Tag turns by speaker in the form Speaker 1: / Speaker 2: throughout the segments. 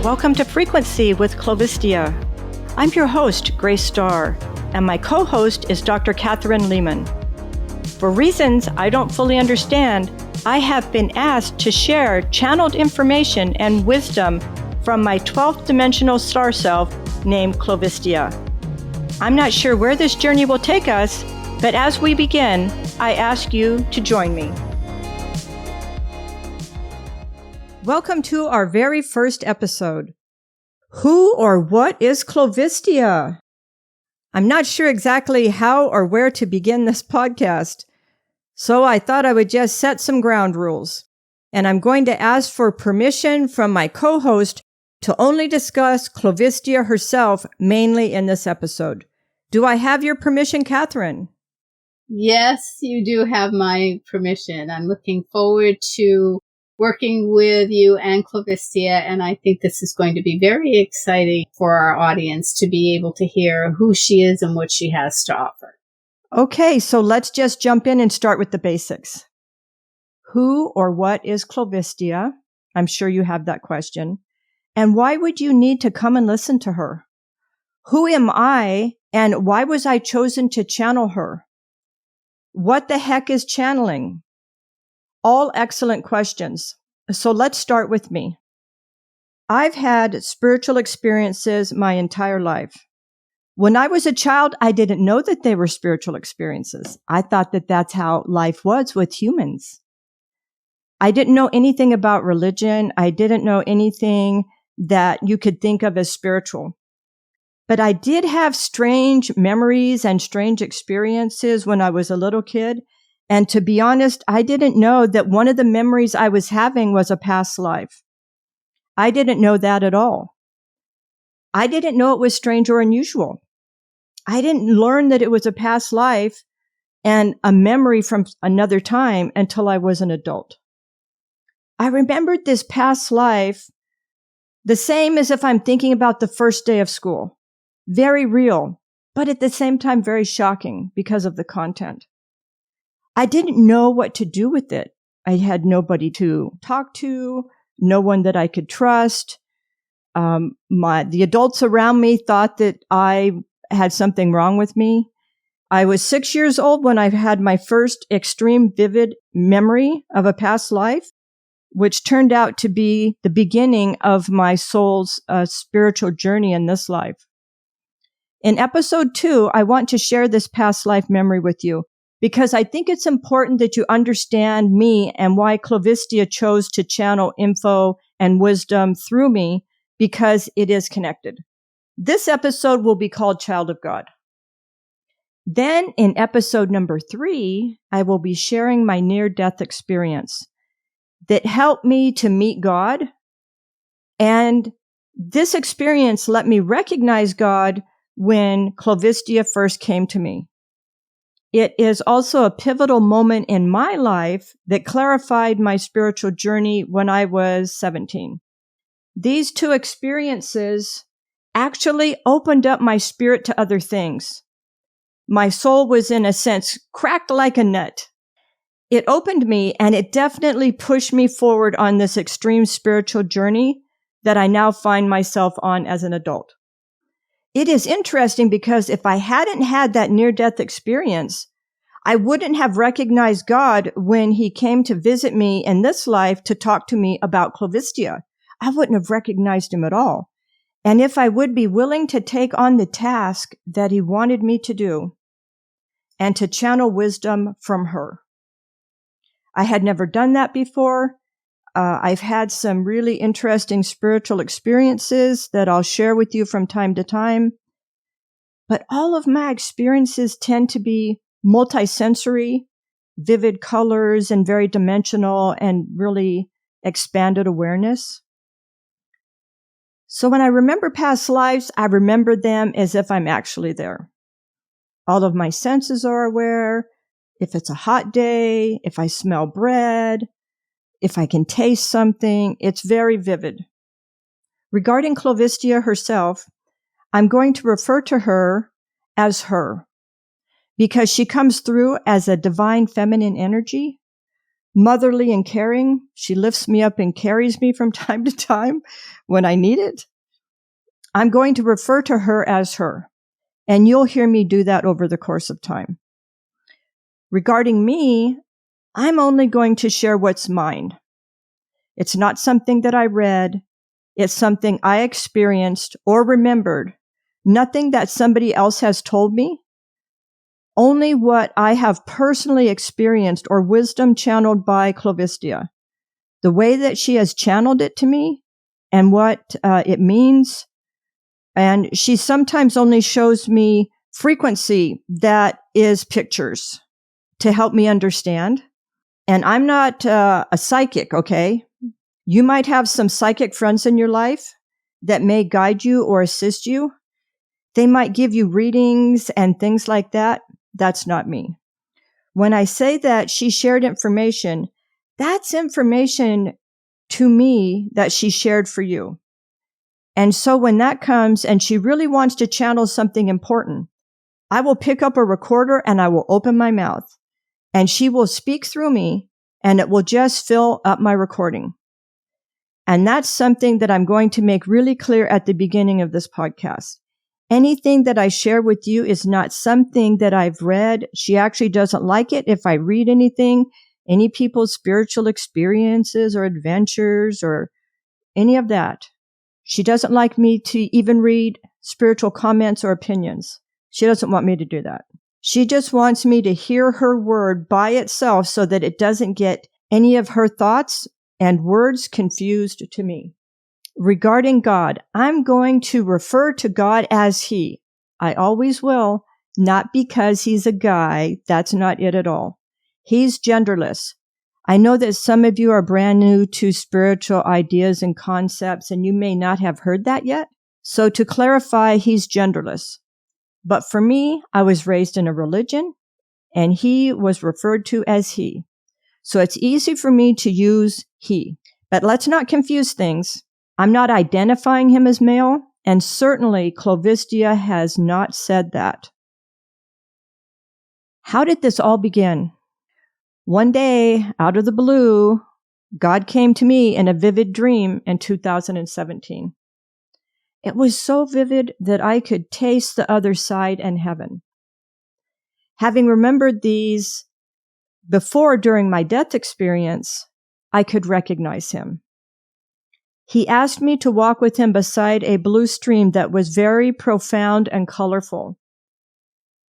Speaker 1: Welcome to Frequency with Clovistia. I'm your host, Grace Starr, and my co-host is Dr. Kathryn Leeman. For reasons I don't fully understand, I have been asked to share channeled information and wisdom from my 12th dimensional star self named Clovistia. I'm not sure where this journey will take us, but as we begin, I ask you to join me. Welcome to our very first episode. Who or what is Clovistia? I'm not sure exactly how or where to begin this podcast, so I thought I would just set some ground rules. And I'm going to ask for permission from my co-host to only discuss Clovistia herself mainly in this episode. Do I have your permission, Kathryn?
Speaker 2: Yes, you do have my permission. I'm looking forward to working with you and Clovistia, and I think this is going to be very exciting for our audience to be able to hear who she is and what she has to offer.
Speaker 1: Okay, so let's just jump in and start with the basics. Who or what is Clovistia? I'm sure you have that question. And why would you need to come and listen to her? Who am I, and why was I chosen to channel her? What the heck is channeling? All excellent questions. So let's start with me. I've had spiritual experiences my entire life. When I was a child, I didn't know that they were spiritual experiences. I thought that that's how life was with humans. I didn't know anything about religion. I didn't know anything that you could think of as spiritual. But I did have strange memories and strange experiences when I was a little kid. And to be honest, I didn't know that one of the memories I was having was a past life. I didn't know that at all. I didn't know it was strange or unusual. I didn't learn that it was a past life and a memory from another time until I was an adult. I remembered this past life the same as if I'm thinking about the first day of school. Very real, but at the same time very shocking because of the content. I didn't know what to do with it. I had nobody to talk to, no one that I could trust. The adults around me thought that I had something wrong with me. I was 6 years old when I had my first extreme vivid memory of a past life, which turned out to be the beginning of my soul's spiritual journey in this life. In episode 2, I want to share this past life memory with you, because I think it's important that you understand me and why Clovistia chose to channel info and wisdom through me, because it is connected. This episode will be called Child of God. Then in episode number 3, I will be sharing my near-death experience that helped me to meet God. And this experience let me recognize God when Clovistia first came to me. It is also a pivotal moment in my life that clarified my spiritual journey when I was 17. These two experiences actually opened up my spirit to other things. My soul was, in a sense, cracked like a nut. It opened me, and it definitely pushed me forward on this extreme spiritual journey that I now find myself on as an adult. It is interesting because if I hadn't had that near-death experience, I wouldn't have recognized God when he came to visit me in this life to talk to me about Clovistia. I wouldn't have recognized him at all. And if I would be willing to take on the task that he wanted me to do and to channel wisdom from her. I had never done that before. I've had some really interesting spiritual experiences that I'll share with you from time to time. But all of my experiences tend to be multisensory, vivid colors, and very dimensional and really expanded awareness. So when I remember past lives, I remember them as if I'm actually there. All of my senses are aware. If it's a hot day, if I smell bread, if I can taste something, it's very vivid. Regarding Clovistia herself, I'm going to refer to her as her because she comes through as a divine feminine energy motherly and caring. She lifts me up and carries me from time to time when I need it. I'm going to refer to her as her, and you'll hear me do that over the course of time. Regarding me, I'm only going to share what's mine. It's not something that I read. It's something I experienced or remembered. Nothing that somebody else has told me. Only what I have personally experienced or wisdom channeled by Clovistia. The way that she has channeled it to me and what it means. And she sometimes only shows me frequency that is pictures to help me understand. And I'm not a psychic, okay? You might have some psychic friends in your life that may guide you or assist you. They might give you readings and things like that. That's not me. When I say that she shared information, that's information to me that she shared for you. And so when that comes and she really wants to channel something important, I will pick up a recorder and I will open my mouth and she will speak through me and it will just fill up my recording. And that's something that I'm going to make really clear at the beginning of this podcast. Anything that I share with you is not something that I've read. She actually doesn't like it if I read anything, any people's spiritual experiences or adventures or any of that. She doesn't like me to even read spiritual comments or opinions. She doesn't want me to do that. She just wants me to hear her word by itself so that it doesn't get any of her thoughts and words confused to me. Regarding God, I'm going to refer to God as He. I always will, not because He's a guy. That's not it at all. He's genderless. I know that some of you are brand new to spiritual ideas and concepts, and you may not have heard that yet. So to clarify, He's genderless. But for me, I was raised in a religion, and He was referred to as He. So it's easy for me to use He. But let's not confuse things. I'm not identifying Him as male, and certainly Clovistia has not said that. How did this all begin? One day, out of the blue, God came to me in a vivid dream in 2017. It was so vivid that I could taste the other side and heaven. Having remembered these before during my death experience, I could recognize Him. He asked me to walk with Him beside a blue stream that was very profound and colorful.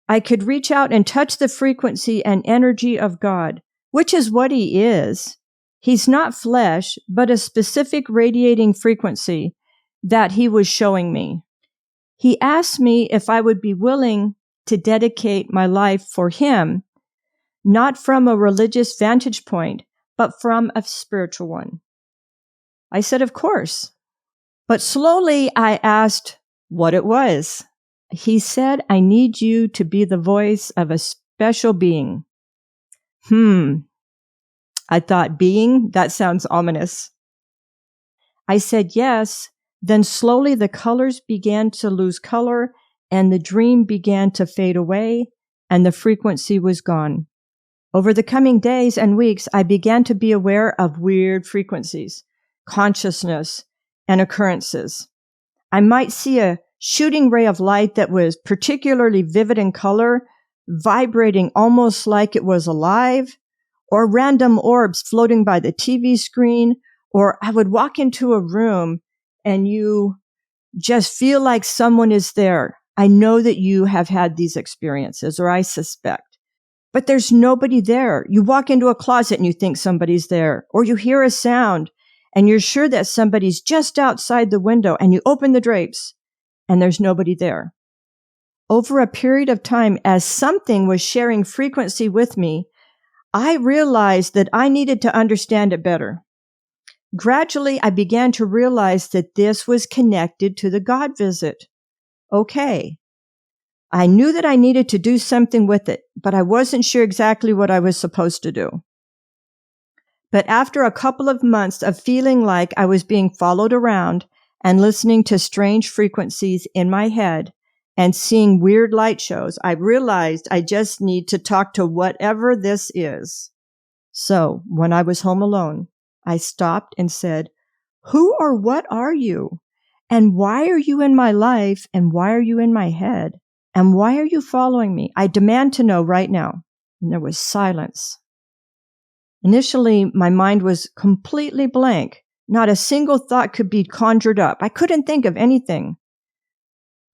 Speaker 1: I could reach out and touch the frequency and energy of God, which is what He is. He's not flesh, but a specific radiating frequency that He was showing me. He asked me if I would be willing to dedicate my life for Him, not from a religious vantage point, but from a spiritual one. I said, of course. But slowly I asked what it was. He said, I need you to be the voice of a special being. I thought, being? That sounds ominous. I said yes. Then slowly the colors began to lose color and the dream began to fade away and the frequency was gone. Over the coming days and weeks, I began to be aware of weird frequencies, consciousness, and occurrences. I might see a shooting ray of light that was particularly vivid in color, vibrating almost like it was alive, or random orbs floating by the TV screen, or I would walk into a room and you just feel like someone is there. I know that you have had these experiences, or I suspect. But there's nobody there. You walk into a closet and you think somebody's there, or you hear a sound and you're sure that somebody's just outside the window and you open the drapes and there's nobody there. Over a period of time, as something was sharing frequency with me, I realized that I needed to understand it better. Gradually, I began to realize that this was connected to the God visit. Okay. I knew that I needed to do something with it, but I wasn't sure exactly what I was supposed to do. But after a couple of months of feeling like I was being followed around and listening to strange frequencies in my head and seeing weird light shows, I realized I just need to talk to whatever this is. So when I was home alone, I stopped and said, who or what are you? And why are you in my life? And why are you in my head? And why are you following me? I demand to know right now. And there was silence. Initially, my mind was completely blank. Not a single thought could be conjured up. I couldn't think of anything.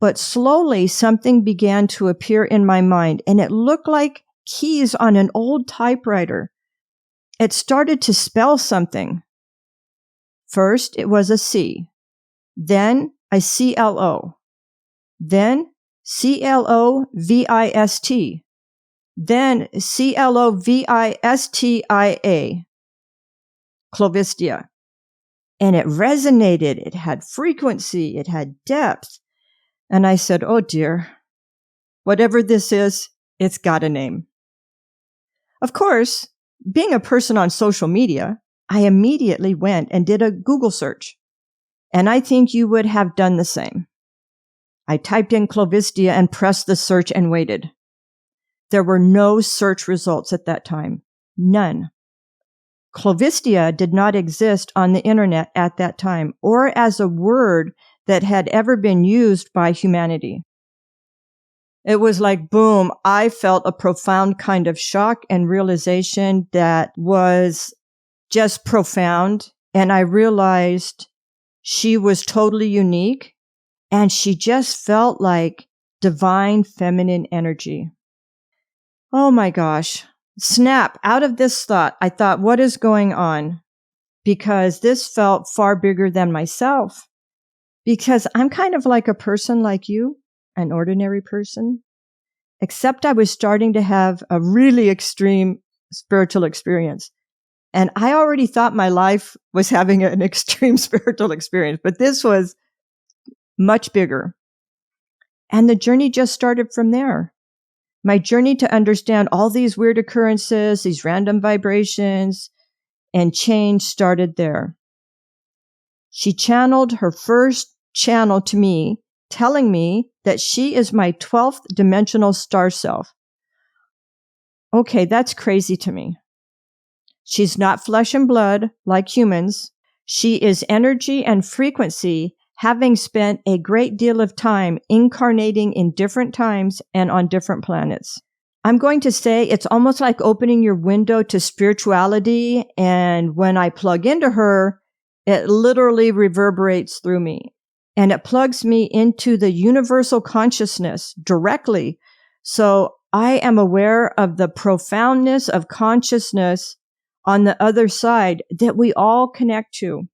Speaker 1: But slowly, something began to appear in my mind, and it looked like keys on an old typewriter. It started to spell something. First, it was a C, then a CLO, then CLOVIST, then CLOVISTIA, Clovistia. And it resonated. It had frequency. It had depth. And I said, oh dear, whatever this is, it's got a name. Of course, being a person on social media, I immediately went and did a Google search. And I think you would have done the same. I typed in Clovistia and pressed the search and waited. There were no search results at that time. None. Clovistia did not exist on the internet at that time or as a word that had ever been used by humanity. It was like, boom, I felt a profound kind of shock and realization that was just profound. And I realized she was totally unique and she just felt like divine feminine energy. Oh my gosh. Snap out of this thought. I thought, what is going on? Because this felt far bigger than myself. Because I'm kind of like a person like you, an ordinary person, except I was starting to have a really extreme spiritual experience. And I already thought my life was having an extreme spiritual experience, but this was much bigger. And the journey just started from there. My journey to understand all these weird occurrences, these random vibrations, and change started there. She channeled her first channel to me, telling me that she is my 12th dimensional star self. Okay, that's crazy to me. She's not flesh and blood like humans. She is energy and frequency, having spent a great deal of time incarnating in different times and on different planets. I'm going to say it's almost like opening your window to spirituality, and when I plug into her, it literally reverberates through me, and it plugs me into the universal consciousness directly. So I am aware of the profoundness of consciousness on the other side that we all connect to.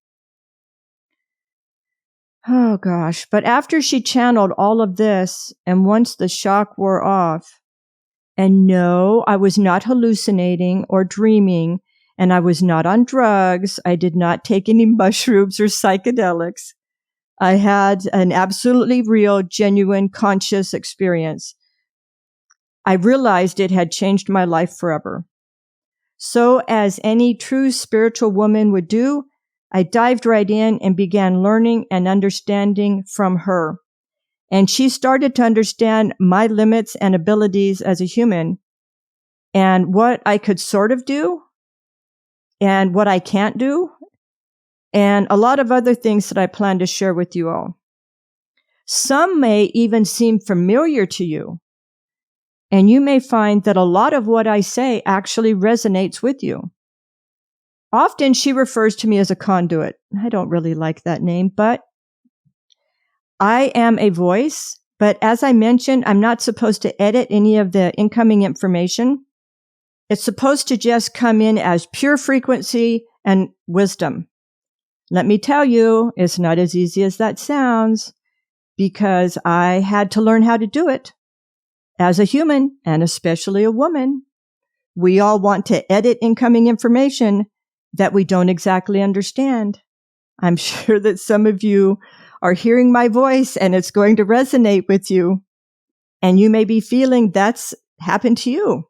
Speaker 1: Oh gosh. But after she channeled all of this, and once the shock wore off, and no, I was not hallucinating or dreaming, and I was not on drugs. I did not take any mushrooms or psychedelics. I had an absolutely real, genuine, conscious experience. I realized it had changed my life forever. So as any true spiritual woman would do, I dived right in and began learning and understanding from her. And she started to understand my limits and abilities as a human and what I could sort of do and what I can't do and a lot of other things that I plan to share with you all. Some may even seem familiar to you, and you may find that a lot of what I say actually resonates with you. Often she refers to me as a conduit. I don't really like that name, but I am a voice. But as I mentioned, I'm not supposed to edit any of the incoming information. It's supposed to just come in as pure frequency and wisdom. Let me tell you, it's not as easy as that sounds because I had to learn how to do it. As a human, and especially a woman, we all want to edit incoming information that we don't exactly understand. I'm sure that some of you are hearing my voice and it's going to resonate with you. And you may be feeling that's happened to you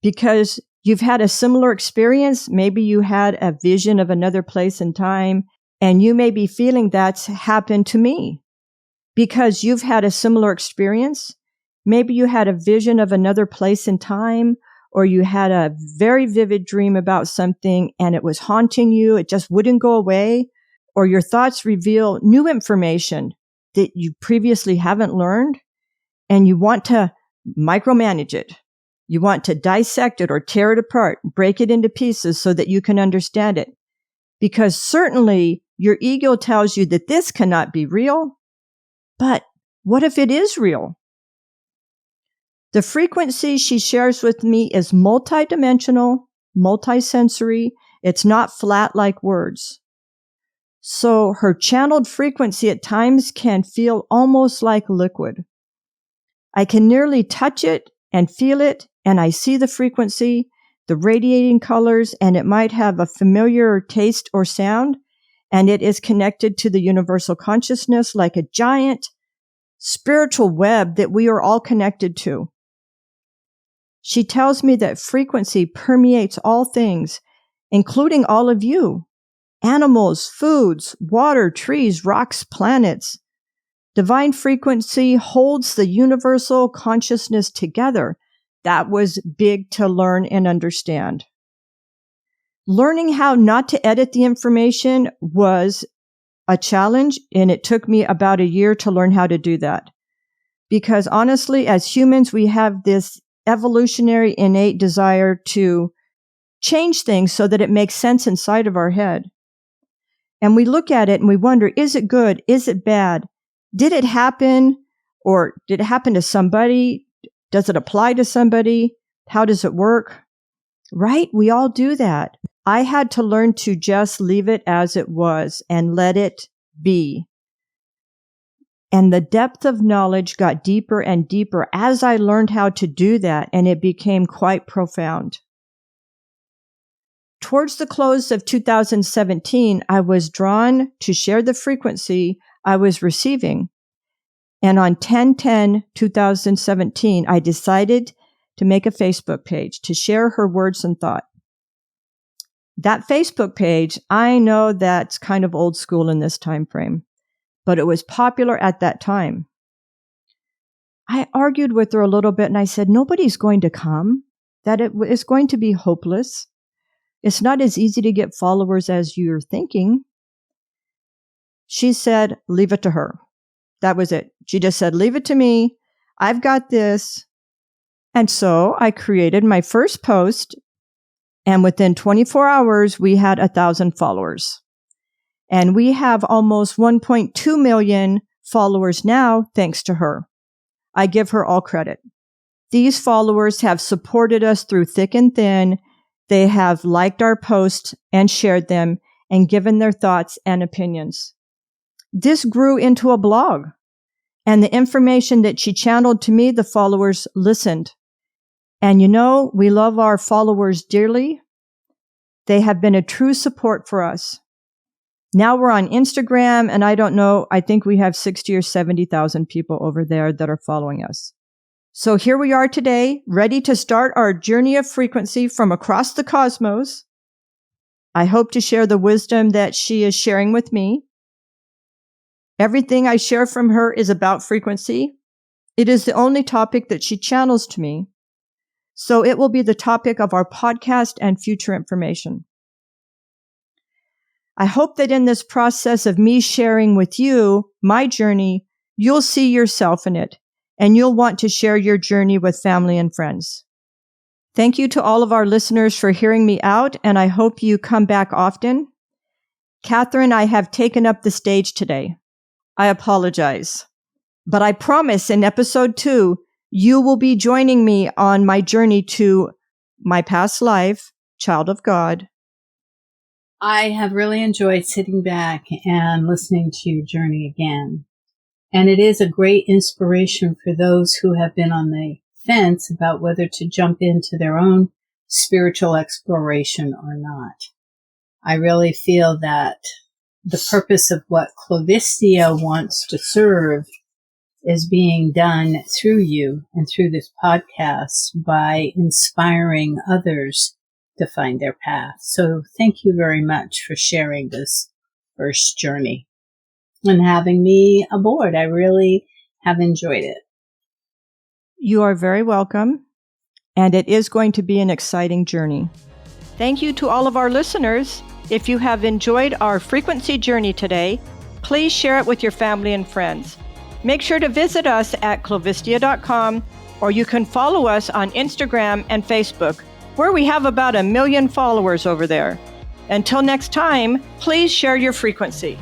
Speaker 1: because you've had a similar experience. Maybe you had a vision of another place and time, and you may be feeling that's happened to me because you've had a similar experience. Maybe you had a vision of another place and time, or you had a very vivid dream about something and it was haunting you, it just wouldn't go away, or your thoughts reveal new information that you previously haven't learned, and you want to micromanage it. You want to dissect it or tear it apart, break it into pieces so that you can understand it. Because certainly your ego tells you that this cannot be real. But what if it is real? The frequency she shares with me is multidimensional, multisensory. It's not flat like words. So her channeled frequency at times can feel almost like liquid. I can nearly touch it and feel it, and I see the frequency, the radiating colors, and it might have a familiar taste or sound, and it is connected to the universal consciousness like a giant spiritual web that we are all connected to. She tells me that frequency permeates all things, including all of you. Animals, foods, water, trees, rocks, planets. Divine frequency holds the universal consciousness together. That was big to learn and understand. Learning how not to edit the information was a challenge, and it took me about a year to learn how to do that. Because honestly, as humans, we have this evolutionary innate desire to change things so that it makes sense inside of our head. And we look at it and we wonder, is it good? Is it bad? Did it happen? Or did it happen to somebody? Does it apply to somebody? How does it work? Right? We all do that. I had to learn to just leave it as it was and let it be. And the depth of knowledge got deeper and deeper as I learned how to do that, and it became quite profound. Towards the close of 2017, I was drawn to share the frequency I was receiving. And on 10/10/2017, I decided to make a Facebook page to share her words and thought. That Facebook page, I know that's kind of old school in this time frame, but it was popular at that time. I argued with her a little bit and I said, nobody's going to come, that it is going to be hopeless. It's not as easy to get followers as you're thinking. She said, leave it to her. That was it. She just said, leave it to me. I've got this. And so I created my first post, and within 24 hours, we had 1,000 followers. And we have almost 1.2 million followers now, thanks to her. I give her all credit. These followers have supported us through thick and thin. They have liked our posts and shared them and given their thoughts and opinions. This grew into a blog, and the information that she channeled to me, the followers listened. And you know, we love our followers dearly. They have been a true support for us. Now we're on Instagram, and I don't know, I think we have 60 or 70,000 people over there that are following us. So here we are today, ready to start our journey of frequency from across the cosmos. I hope to share the wisdom that she is sharing with me. Everything I share from her is about frequency. It is the only topic that she channels to me. So it will be the topic of our podcast and future information. I hope that in this process of me sharing with you my journey, you'll see yourself in it, and you'll want to share your journey with family and friends. Thank you to all of our listeners for hearing me out, and I hope you come back often. Kathryn, I have taken up the stage today. I apologize. But I promise in episode 2, you will be joining me on my journey to my past life, child of God.
Speaker 2: I have really enjoyed sitting back and listening to your journey again. And it is a great inspiration for those who have been on the fence about whether to jump into their own spiritual exploration or not. I really feel that the purpose of what Clovistia wants to serve is being done through you and through this podcast by inspiring others to find their path. So thank you very much for sharing this first journey and having me aboard. I really have enjoyed it.
Speaker 1: You are very welcome. and it is going to be an exciting journey. Thank you to all of our listeners. If you have enjoyed our frequency journey today, please share it with your family and friends. Make sure to visit us at clovistia.com, or you can follow us on Instagram and Facebook, where we have about 1 million followers over there. Until next time, please share your frequency.